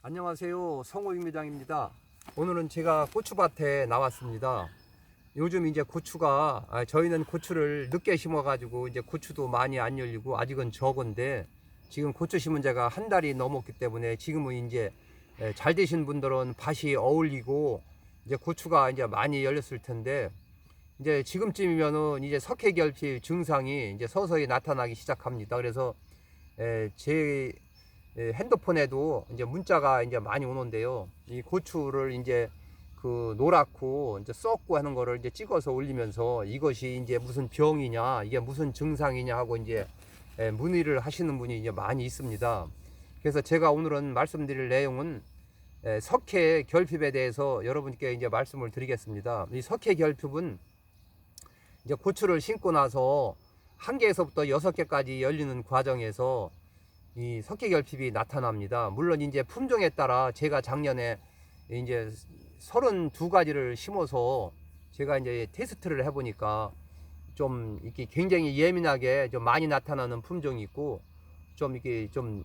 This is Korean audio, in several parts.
안녕하세요. 성호익매장입니다. 오늘은 제가 고추밭에 나왔습니다. 요즘 이제 고추가 저희는 고추를 늦게 심어 가지고 이제 고추도 많이 안 열리고 아직은 적은데, 지금 고추 심은 지가 한 달이 넘었기 때문에 지금은 이제 잘 되신 분들은 밭이 어울리고 이제 고추가 이제 많이 열렸을 텐데, 이제 지금쯤이면은 이제 석회결핍 증상이 이제 서서히 나타나기 시작합니다. 그래서 제 핸드폰에도 이제 문자가 이제 많이 오는데요. 이 고추를 이제 그 노랗고 이제 썩고 하는 거를 이제 찍어서 올리면서 이것이 이제 무슨 병이냐, 이게 무슨 증상이냐 하고 이제 문의를 하시는 분이 이제 많이 있습니다. 그래서 제가 오늘은 말씀드릴 내용은 석회 결핍에 대해서 여러분께 이제 말씀을 드리겠습니다. 이 석회 결핍은 이제 고추를 심고 나서 1개에서부터 6개까지 열리는 과정에서 이 석회 결핍이 나타납니다. 물론 이제 품종에 따라 제가 작년에 이제 32가지를 심어서 제가 이제 테스트를 해보니까 좀 이렇게 굉장히 예민하게 좀 많이 나타나는 품종이 있고, 좀 이렇게 좀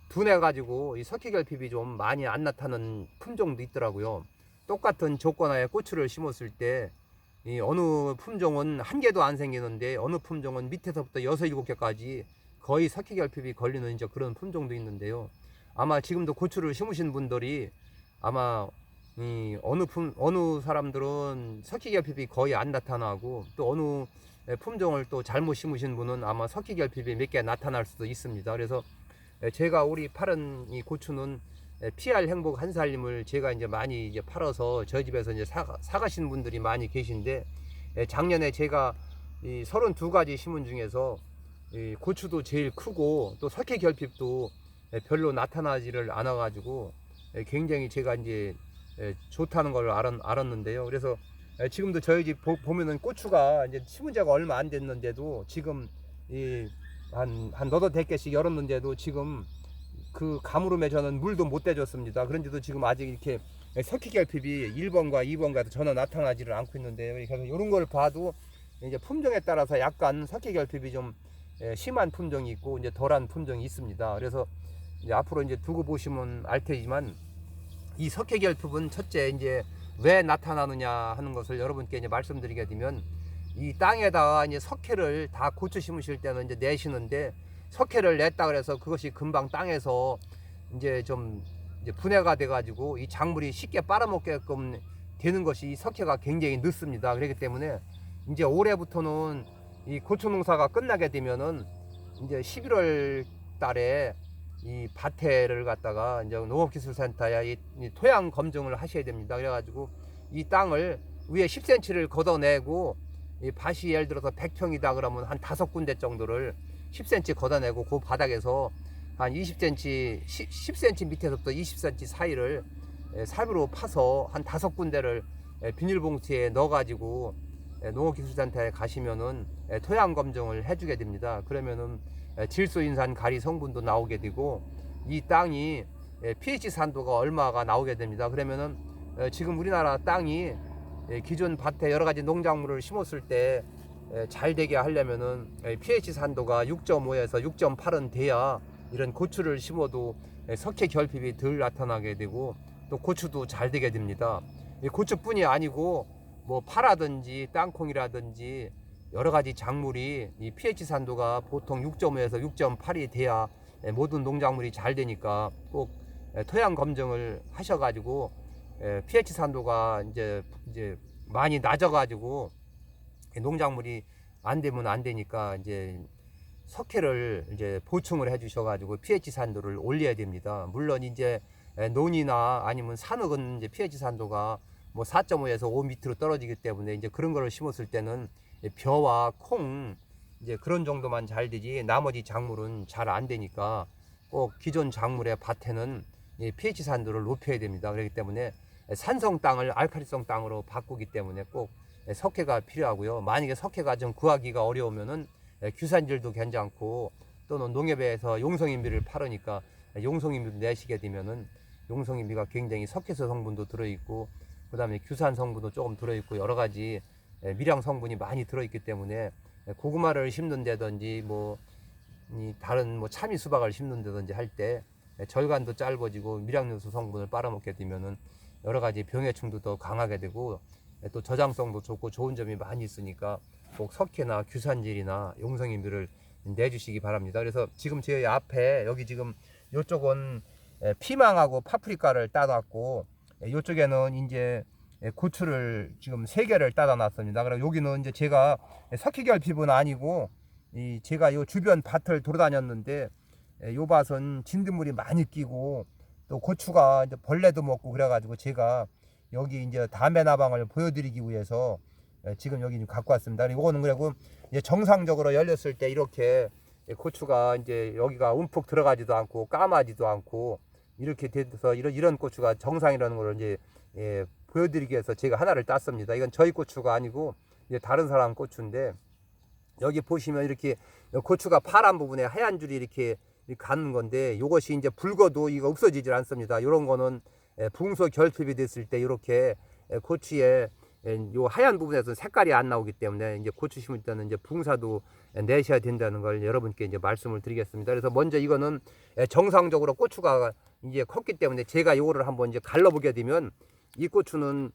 둔해가지고 이 석회 결핍이 좀 많이 안 나타나는 품종도 있더라고요. 똑같은 조건하에 고추를 심었을 때 이 어느 품종은 1개도 안 생기는데 어느 품종은 밑에서부터 6, 7개까지 거의 석회 결핍이 걸리는 이제 그런 품종도 있는데요. 아마 지금도 고추를 심으신 분들이 아마 어느 사람들은 석회 결핍이 거의 안 나타나고, 또 어느 품종을 또 잘못 심으신 분은 아마 석회 결핍이 몇 개 나타날 수도 있습니다. 그래서 제가 우리 파른 이 고추는 PR 행복 한살림을 제가 이제 많이 이제 팔아서 저희 집에서 이제 사가시는 분들이 많이 계신데, 작년에 제가 이 32가지 심은 중에서 이 고추도 제일 크고 또 석회 결핍도 별로 나타나지를 않아 가지고 굉장히 제가 이제 좋다는 걸 알았는데요. 그래서 지금도 저희 집 보면은 고추가 이제 심은 지가 얼마 안 됐는데도 지금 한 너도 100개씩 열었는데도 지금 그 가물음에 저는 물도 못 대줬습니다. 그런데도 지금 아직 이렇게 석회 결핍이 1번과 2번과도 전혀 나타나지를 않고 있는데요. 그래서 이런 걸 봐도 이제 품종에 따라서 약간 석회 결핍이 좀 심한 품종이 있고 이제 덜한 품종이 있습니다. 그래서 이제 앞으로 이제 두고 보시면 알 테지만, 이 석회 결핍은 첫째 이제 왜 나타나느냐 하는 것을 여러분께 이제 말씀드리게 되면, 이 땅에다가 이제 석회를 다 고추 심으실 때는 이제 내시는데, 석회를 냈다 그래서 그것이 금방 땅에서 이제 좀 이제 분해가 돼 가지고 이 작물이 쉽게 빨아먹게끔 되는 것이 이 석회가 굉장히 늦습니다. 그렇기 때문에 이제 올해부터는 이 고추 농사가 끝나게 되면은 이제 11월 달에 이 밭에를 갖다가 이제 농업기술센터에 이 토양 검증을 하셔야 됩니다. 그래가지고 이 땅을 위에 10cm를 걷어내고, 이 밭이 예를 들어서 100평이다 그러면 한 5군데 정도를 10cm 걷어내고 그 바닥에서 한 20cm, 10cm 밑에서부터 20cm 사이를 사비로 파서 한 5군데를 비닐봉투에 넣어가지고 농업기술센터에 가시면은 토양 검증을 해주게 됩니다. 그러면은 질소인산 가리 성분도 나오게 되고, 이 땅이 pH 산도가 얼마가 나오게 됩니다. 그러면은 지금 우리나라 땅이 기존 밭에 여러 가지 농작물을 심었을 때 잘 되게 하려면은 pH 산도가 6.5에서 6.8은 돼야 이런 고추를 심어도 석회 결핍이 덜 나타나게 되고 또 고추도 잘 되게 됩니다. 고추뿐이 아니고 뭐 파라든지 땅콩이라든지 여러 가지 작물이 이 pH 산도가 보통 6.5에서 6.8이 돼야 모든 농작물이 잘 되니까 꼭 토양 검증을 하셔가지고 pH 산도가 이제 많이 낮아가지고 농작물이 안 되면 안 되니까 이제 석회를 이제 보충을 해 주셔가지고 pH 산도를 올려야 됩니다. 물론 이제 논이나 아니면 산흙은 이제 pH 산도가 뭐 4.5에서 5 밑으로 떨어지기 때문에 이제 그런 거를 심었을 때는 벼와 콩 이제 그런 정도만 잘 되지 나머지 작물은 잘 안 되니까 꼭 기존 작물의 밭에는 pH 산도를 높여야 됩니다. 그렇기 때문에 산성 땅을 알칼리성 땅으로 바꾸기 때문에 꼭 석회가 필요하고요. 만약에 석회가 좀 구하기가 어려우면은 규산질도 괜찮고, 또는 농협에서 용성인비를 팔으니까 용성인비를 내시게 되면은 용성인비가 굉장히 석회소 성분도 들어있고, 그 다음에 규산 성분도 조금 들어있고 여러 가지 미량 성분이 많이 들어있기 때문에 고구마를 심는다든지 뭐 다른 뭐 참이 수박을 심는다든지 할 때 절간도 짧아지고 밀양요소 성분을 빨아먹게 되면은 여러 가지 병해충도 더 강하게 되고 또 저장성도 좋고 좋은 점이 많이 있으니까 꼭 석회나 규산질이나 용성인들을 내주시기 바랍니다. 그래서 지금 제 앞에 여기 지금 이쪽은 피망하고 파프리카를 따놨고 이쪽에는 이제 고추를 지금 3개를 따다 놨습니다. 그리고 여기는 이제 제가 석회결핍은 아니고 제가 요 주변 밭을 돌아다녔는데 요 밭은 진드물이 많이 끼고 또 고추가 이제 벌레도 먹고 그래가지고 제가 여기 이제 담배 나방을 보여드리기 위해서 지금 여기 갖고 왔습니다. 이거는 그리고 이제 정상적으로 열렸을 때 이렇게 고추가 이제 여기가 움푹 들어가지도 않고 까마지도 않고 이렇게 돼서 이런 고추가 정상이라는 걸 이제 보여드리기 위해서 제가 하나를 땄습니다. 이건 저희 고추가 아니고 이제 다른 사람 고추인데 여기 보시면 이렇게 고추가 파란 부분에 하얀 줄이 이렇게 가는 건데 이것이 이제 붉어도 이거 없어지질 않습니다. 이런 거는 붕소 결핍이 됐을 때 이렇게 고추에 요 하얀 부분에서 색깔이 안 나오기 때문에 이제 고추 심을 때는 이제 붕사도 내셔야 된다는 걸 여러분께 이제 말씀을 드리겠습니다. 그래서 먼저 이거는 정상적으로 고추가 이제 컸기 때문에 제가 이거를 한번 이제 갈라보게 되면 이 고추는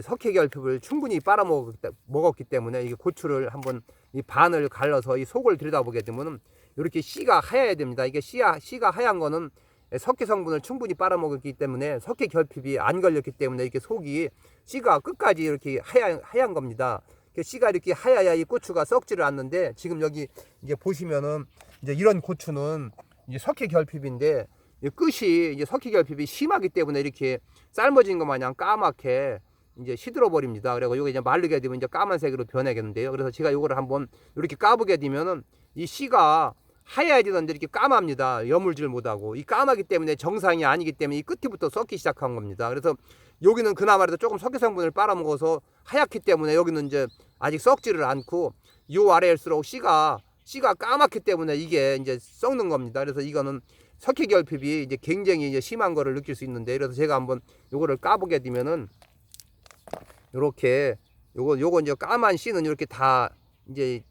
석회 결핍을 충분히 빨아먹었기 때문에 이 고추를 한번 이 반을 갈라서 이 속을 들여다보게 되면 이렇게 씨가 하얘야 됩니다. 이게 씨가 하얀 거는 석회 성분을 충분히 빨아먹었기 때문에 석회 결핍이 안 걸렸기 때문에 이렇게 속이 씨가 끝까지 이렇게 하얀 겁니다. 씨가 이렇게 하얘야 이 고추가 썩지를 않는데 지금 여기 이제 보시면은 이제 이런 고추는 이제 석회 결핍인데 끝이 이제 석회 결핍이 심하기 때문에 이렇게 삶아진 것 마냥 까맣게 이제 시들어 버립니다. 그리고 이게 이제 마르게 되면 이제 까만색으로 변하겠는데요. 그래서 제가 이거를 한번 이렇게 까보게 되면은 이 씨가 하얘야 되는데 이렇게 까맣니다. 여물질 못하고 이 까맣기 때문에 정상이 아니기 때문에 이 끝부터 썩기 시작한 겁니다. 그래서 여기는 그나마라도 조금 석회 성분을 빨아먹어서 하얗기 때문에 여기는 이제 아직 썩지를 않고 요 아래일수록 씨가 까맣기 때문에 이게 이제 썩는 겁니다. 그래서 이거는 석회 결핍이 이제 굉장히 이제 심한 거를 느낄 수 있는데 그래서 제가 한번 요거를 까보게 되면은 요렇게 요거 이제 까만 씨는 이렇게 다 이제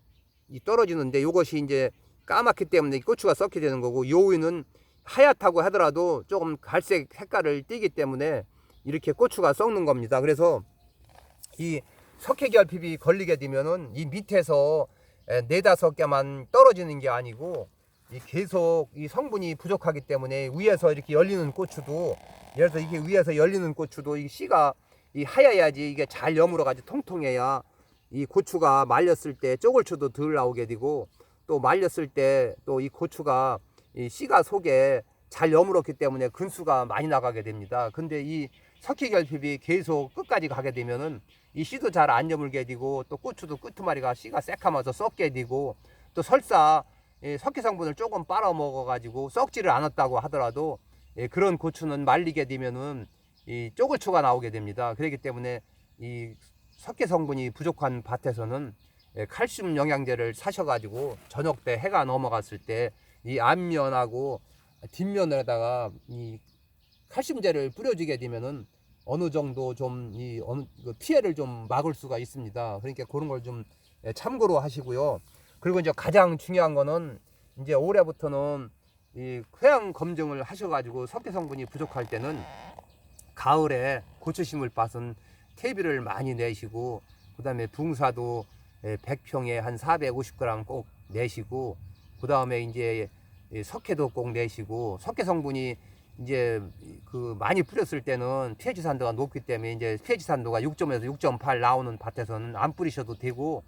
떨어지는데 요것이 이제 까맣기 때문에 고추가 썩게 되는 거고 요 위는 하얗다고 하더라도 조금 갈색 색깔을 띠기 때문에 이렇게 고추가 썩는 겁니다. 그래서 이 석회 결핍이 걸리게 되면은 이 밑에서 4-5개만 떨어지는 게 아니고 계속 이 성분이 부족하기 때문에 위에서 이렇게 열리는 고추도 예를 들어서 이게 위에서 열리는 고추도 이 씨가 이 하얘야지 이게 잘 여물어 가지고 통통해야 이 고추가 말렸을 때 쪼글추도 덜 나오게 되고 또 말렸을 때 또 이 고추가 이 씨가 속에 잘 여물었기 때문에 근수가 많이 나가게 됩니다. 근데 이 석회 결핍이 계속 끝까지 가게 되면은 이 씨도 잘 안 여물게 되고 또 고추도 끄트마리가 씨가 새카마서 썩게 되고 또 설사 석회 성분을 조금 빨아먹어 가지고 썩지를 않았다고 하더라도 그런 고추는 말리게 되면은 이 쪼글추가 나오게 됩니다. 그렇기 때문에 이 석회 성분이 부족한 밭에서는 칼슘 영양제를 사셔가지고 저녁 때 해가 넘어갔을 때 이 앞면하고 뒷면에다가 이 칼슘제를 뿌려주게 되면은 어느 정도 좀 피해를 좀 막을 수가 있습니다. 그러니까 그런 걸 좀 참고로 하시고요. 그리고 이제 가장 중요한 거는 이제 올해부터는 이 회양 검증을 하셔가지고 석회 성분이 부족할 때는 가을에 고추 심을 밭은 퇴비를 많이 내시고 그다음에 붕사도 100평에 한 450g 꼭 내시고 그다음에 이제 석회도 꼭 내시고 석회 성분이 이제 그 많이 뿌렸을 때는 pH 산도가 높기 때문에 이제 pH 산도가 6.에서 6.8 나오는 밭에서는 안 뿌리셔도 되고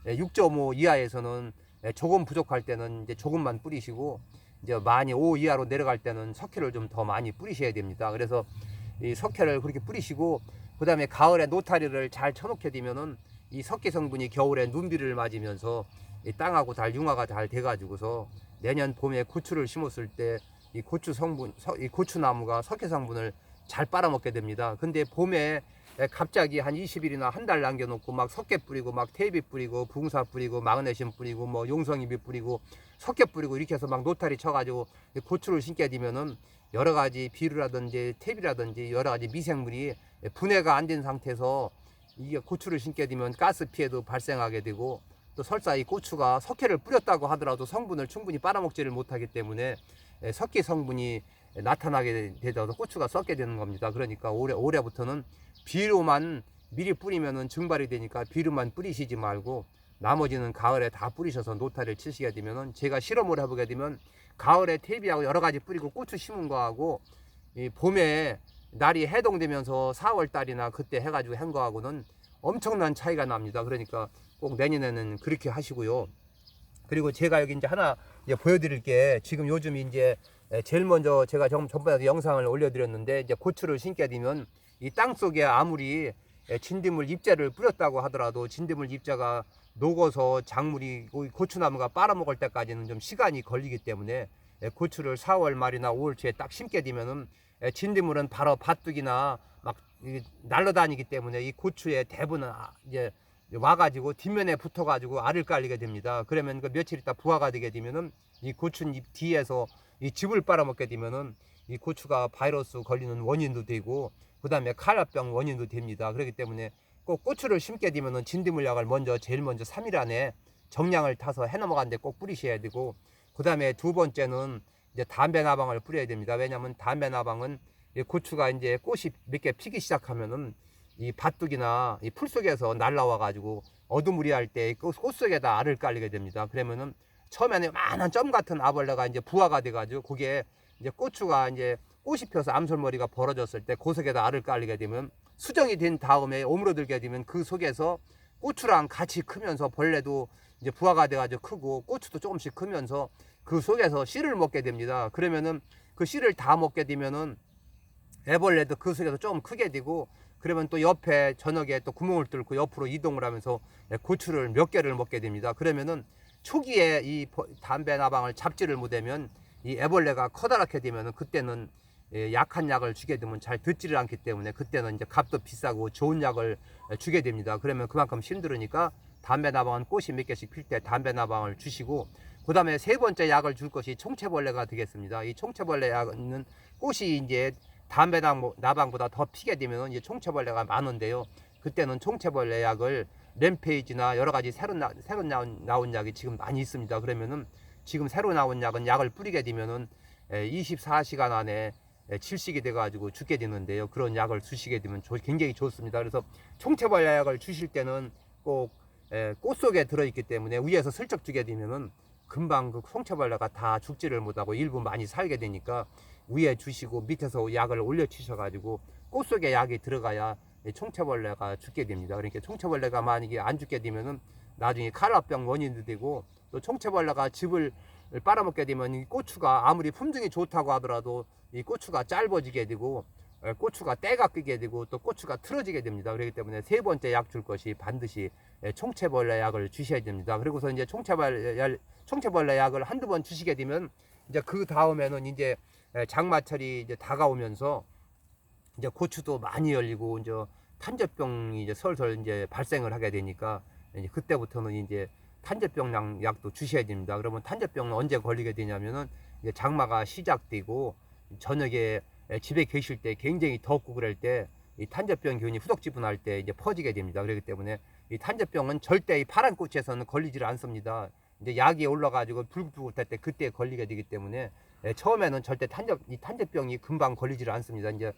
6.5 이하에서는 조금 부족할 때는 이제 조금만 뿌리시고 이제 많이 5 이하로 내려갈 때는 석회를 좀 더 많이 뿌리셔야 됩니다. 그래서 이 석회를 그렇게 뿌리시고 그다음에 가을에 노타리를 잘 쳐놓게 되면은 이 석회 성분이 겨울에 눈비를 맞으면서 이 땅하고 잘 융화가 잘 돼가지고서 내년 봄에 고추를 심었을 때 이 고추 성분, 이 고추나무가 석회 성분을 잘 빨아먹게 됩니다. 근데 봄에 갑자기 한 20일이나 한 달 남겨놓고 막 석회 뿌리고 막 퇴비 뿌리고 붕사 뿌리고 마그네슘 뿌리고 뭐 용성이비 뿌리고 석회 뿌리고 이렇게 해서 막 노타리 쳐가지고 고추를 심게 되면은 여러 가지 비료라든지 퇴비라든지 여러 가지 미생물이 분해가 안 된 상태에서 이게 고추를 심게 되면 가스 피해도 발생하게 되고 또 설사 이 고추가 석회를 뿌렸다고 하더라도 성분을 충분히 빨아먹지를 못하기 때문에 석회 성분이 나타나게 되어서 고추가 썩게 되는 겁니다. 그러니까 올해부터는 비료만 미리 뿌리면은 증발이 되니까 비료만 뿌리시지 말고 나머지는 가을에 다 뿌리셔서 노타를 치시게 되면은, 제가 실험을 해보게 되면 가을에 퇴비하고 여러 가지 뿌리고 고추 심은 거하고 이 봄에 날이 해동되면서 4월 달이나 그때 해가지고 한 거하고는 엄청난 차이가 납니다. 그러니까 꼭 내년에는 그렇게 하시고요. 그리고 제가 여기 이제 하나 이제 보여드릴 게, 지금 요즘 이제 제일 먼저 제가 전번에도 영상을 올려드렸는데, 이제 고추를 심게 되면 이 땅 속에 아무리 진딧물 잎재를 뿌렸다고 하더라도 진딧물 잎재가 녹아서 작물이 고추나무가 빨아먹을 때까지는 좀 시간이 걸리기 때문에 고추를 4월 말이나 5월 초에 딱 심게 되면은 진딧물은 바로 밭둑이나 막 날아다니기 때문에 이 고추의 대부는 이제 와가지고 뒷면에 붙어가지고 알을 깔리게 됩니다. 그러면 그 며칠 있다 부화가 되게 되면은 이 고추잎 뒤에서 이 즙을 빨아먹게 되면은 이 고추가 바이러스 걸리는 원인도 되고, 그 다음에 칼라병 원인도 됩니다. 그렇기 때문에 꼭 고추를 심게 되면은 진딧물약을 제일 먼저 3일 안에 정량을 타서 해 넘어가는데 꼭 뿌리셔야 되고, 그 다음에 두 번째는 이제 담배나방을 뿌려야 됩니다. 왜냐하면 담배나방은 고추가 이제 꽃이 몇 개 피기 시작하면은 이 밭둑이나 이 풀 속에서 날라와 가지고 어두무리할 때 꽃 속에다 알을 깔리게 됩니다. 그러면은 처음에는 많은 점 같은 아벌레가 이제 부화가 돼 가지고 그게 이제 고추가 이제 꽃이 펴서 암솔머리가 벌어졌을 때 그 속에다 알을 깔리게 되면, 수정이 된 다음에 오므러들게 되면 그 속에서 고추랑 같이 크면서 벌레도 이제 부화가 돼 가지고 크고 고추도 조금씩 크면서 그 속에서 씨를 먹게 됩니다. 그러면은 그 씨를 다 먹게 되면은 애벌레도 그 속에서 좀 크게 되고, 그러면 또 옆에 저녁에 또 구멍을 뚫고 옆으로 이동을 하면서 고추를 몇 개를 먹게 됩니다. 그러면은 초기에 이 담배나방을 잡지를 못하면 이 애벌레가 커다랗게 되면은 그때는 약한 약을 주게 되면 잘 듣지를 않기 때문에 그때는 이제 값도 비싸고 좋은 약을 주게 됩니다. 그러면 그만큼 힘들으니까 담배나방은 꽃이 몇 개씩 필 때 담배나방을 주시고, 그 다음에 세 번째 약을 줄 것이 총체벌레가 되겠습니다. 이 총체벌레 약은 꽃이 이제 담배나방보다 더 피게 되면 이제 총체벌레가 많은데요. 그때는 총체벌레 약을 램페이지나 여러 가지 새로 나온 약이 지금 많이 있습니다. 그러면은 지금 새로 나온 약을 뿌리게 되면은 24시간 안에 질식이 돼가지고 죽게 되는데요. 그런 약을 주시게 되면 굉장히 좋습니다. 그래서 총체벌레 약을 주실 때는 꼭 꽃 속에 들어있기 때문에 위에서 슬쩍 주게 되면은 금방 그 총체벌레가 다 죽지를 못하고 일부 많이 살게 되니까 위에 주시고 밑에서 약을 올려 주셔가지고 꽃 속에 약이 들어가야 총체벌레가 죽게 됩니다. 그러니까 총체벌레가 만약에 안 죽게 되면은 나중에 칼라병 원인도 되고, 또 총체벌레가 즙을 빨아먹게 되면 이 고추가 아무리 품종이 좋다고 하더라도 이 고추가 짧아지게 되고 고추가 때가 끄게 되고 또 고추가 틀어지게 됩니다. 그렇기 때문에 세 번째 약 줄 것이 반드시 총체벌레 약을 주셔야 됩니다. 그리고서 이제 총체벌레 약을 한두 번 주시게 되면 이제 그 다음에는 이제 장마철이 이제 다가오면서 이제 고추도 많이 열리고 이제 탄저병이 이제 설설 이제 발생을 하게 되니까 이제 그때부터는 이제 탄저병 약도 주셔야 됩니다. 그러면 탄저병은 언제 걸리게 되냐면은 이제 장마가 시작되고 저녁에 집에 계실 때 굉장히 덥고 그럴 때 이 탄저병 기운이 후덕지분할 때 이제 퍼지게 됩니다. 그렇기 때문에 이 탄저병은 절대 이 파란 꽃에서는 걸리지를 않습니다. 이제 약이 올라가지고 불긋불긋할 때 그때 걸리게 되기 때문에 처음에는 절대 이 탄저병이 금방 걸리지를 않습니다. 이제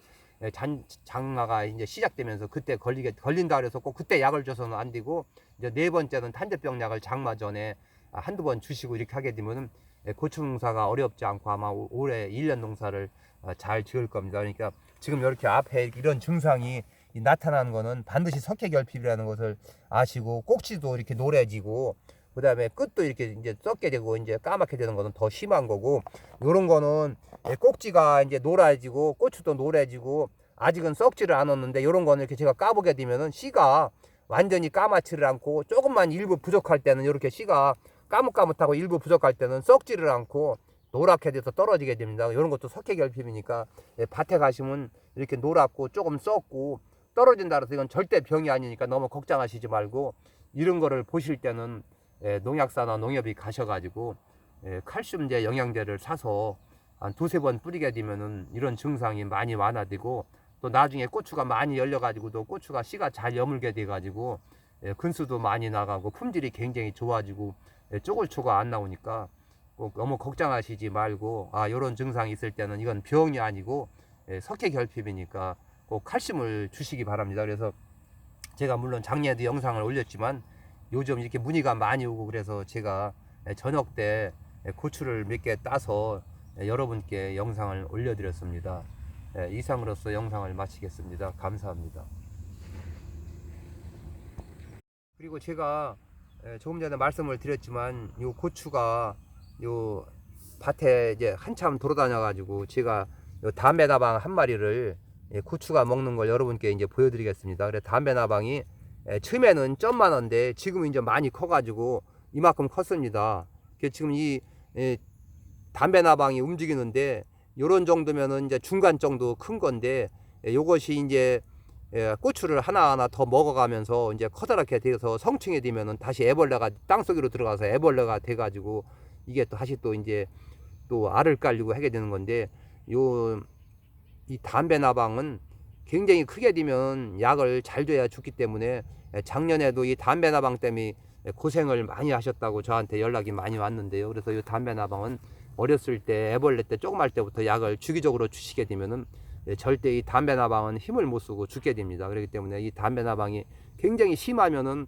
장마가 이제 시작되면서 그때 걸린다 그래서 꼭 그때 약을 줘서는 안 되고, 이제 네 번째는 탄저병 약을 장마 전에 한두 번 주시고 이렇게 하게 되면 고추 농사가 어렵지 않고 아마 올해 1년 농사를 잘 지을 겁니다. 그러니까 지금 이렇게 앞에 이런 증상이 나타나는 거는 반드시 석회결핍이라는 것을 아시고, 꼭지도 이렇게 노래지고 그 다음에 끝도 이렇게 이제 썩게 되고 이제 까맣게 되는 것은 더 심한 거고, 요런 거는 꼭지가 이제 노래지고 고추도 노래지고 아직은 썩지를 않았는데, 요런 거는 이렇게 제가 까보게 되면은 씨가 완전히 까맣지를 않고 조금만 일부 부족할 때는 이렇게 씨가 까뭇까뭇하고 일부 부족할 때는 썩지를 않고 노랗게 돼서 떨어지게 됩니다. 이런 것도 석회결핍이니까 밭에 가시면 이렇게 노랗고 조금 썩고 떨어진다 그래서 이건 절대 병이 아니니까 너무 걱정하시지 말고, 이런 거를 보실 때는 농약사나 농협이 가셔가지고 칼슘제 영양제를 사서 한 두세 번 뿌리게 되면은 이런 증상이 많이 완화되고, 또 나중에 고추가 많이 열려가지고도 고추가 씨가 잘 여물게 돼가지고 근수도 많이 나가고 품질이 굉장히 좋아지고 쪼글초가 안 나오니까 꼭 너무 걱정하시지 말고 이런 증상이 있을 때는 이건 병이 아니고 석회 결핍이니까 꼭 칼슘을 주시기 바랍니다. 그래서 제가 물론 작년에도 영상을 올렸지만 요즘 이렇게 문의가 많이 오고 그래서 제가 저녁 때 고추를 몇 개 따서 여러분께 영상을 올려드렸습니다. 이상으로서 영상을 마치겠습니다. 감사합니다. 그리고 제가 조금 전에 말씀을 드렸지만 요 고추가 요 밭에 이제 한참 돌아다녀 가지고 제가 요 담배나방 한 마리를 고추가 먹는 걸 여러분께 이제 보여드리겠습니다. 그래 담배나방이 처음에는 점만한데 지금 이제 많이 커가지고 이만큼 컸습니다. 지금 이 담배나방이 움직이는데 요런 정도면은 이제 중간 정도 큰 건데 요것이 이제 고추를 하나하나 더 먹어가면서 이제 커다랗게 돼서 성충이 되면은 다시 애벌레가 땅속으로 들어가서 애벌레가 돼가지고 이게 또 다시 또 이제 또 알을 깔리고 하게 되는 건데 이 담배나방은 굉장히 크게 되면 약을 잘 줘야 죽기 때문에 작년에도 이 담배나방 때문에 고생을 많이 하셨다고 저한테 연락이 많이 왔는데요. 그래서 이 담배나방은 어렸을 때 애벌레 때 조그말 때부터 약을 주기적으로 주시게 되면은 절대 이 담배나방은 힘을 못 쓰고 죽게 됩니다. 그렇기 때문에 이 담배나방이 굉장히 심하면은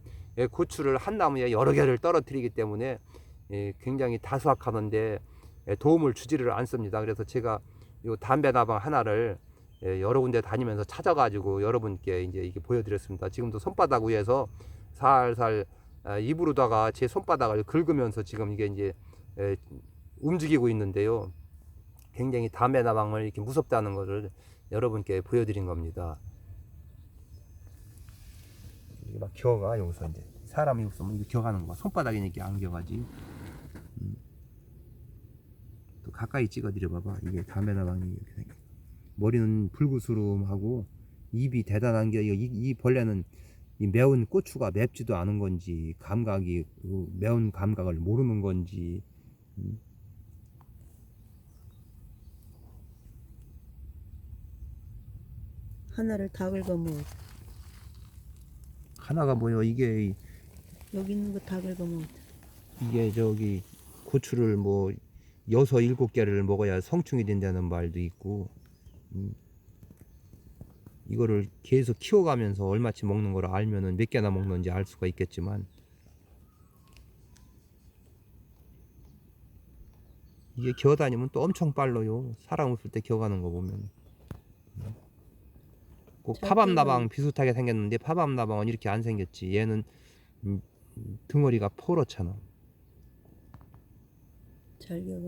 고추를 한 나무에 여러 개를 떨어뜨리기 때문에 굉장히 다수확하는데 도움을 주지를 않습니다. 그래서 제가 이 담배나방 하나를 여러 군데 다니면서 찾아가지고 여러분께 이제 이게 보여드렸습니다. 지금도 손바닥 위에서 살살 입으로다가 제 손바닥을 긁으면서 지금 이게 이제 움직이고 있는데요. 굉장히 담배나방을 이렇게 무섭다는 것을 여러분께 보여드린 겁니다. 이게 막 기어가 여기서 이제 사람이 없으면 이게 기어가는 거 손바닥이니까 안 기어가지. 또 가까이 찍어드려 봐봐. 이게 담배나방이 이렇게 생겨. 머리는 불구스름하고 입이 대단한 게 이 벌레는 이 매운 고추가 맵지도 않은 건지 감각이 매운 감각을 모르는 건지 하나를 다 긁어먹어. 하나가 뭐요? 이게 여기 있는 거 다 긁어먹어. 이게 저기 고추를 뭐 6, 7개를 먹어야 성충이 된다는 말도 있고 이거를 계속 키워가면서 얼마치 먹는 걸 알면은 몇 개나 먹는지 알 수가 있겠지만 이게 기어다니면 또 엄청 빨라요. 사람 없을 때 기어가는 거 보면 꼭 파밤나방 비슷하게 생겼는데 파밤나방은 이렇게 안 생겼지. 얘는 덩어리가 포렇잖아. 잘 기억나.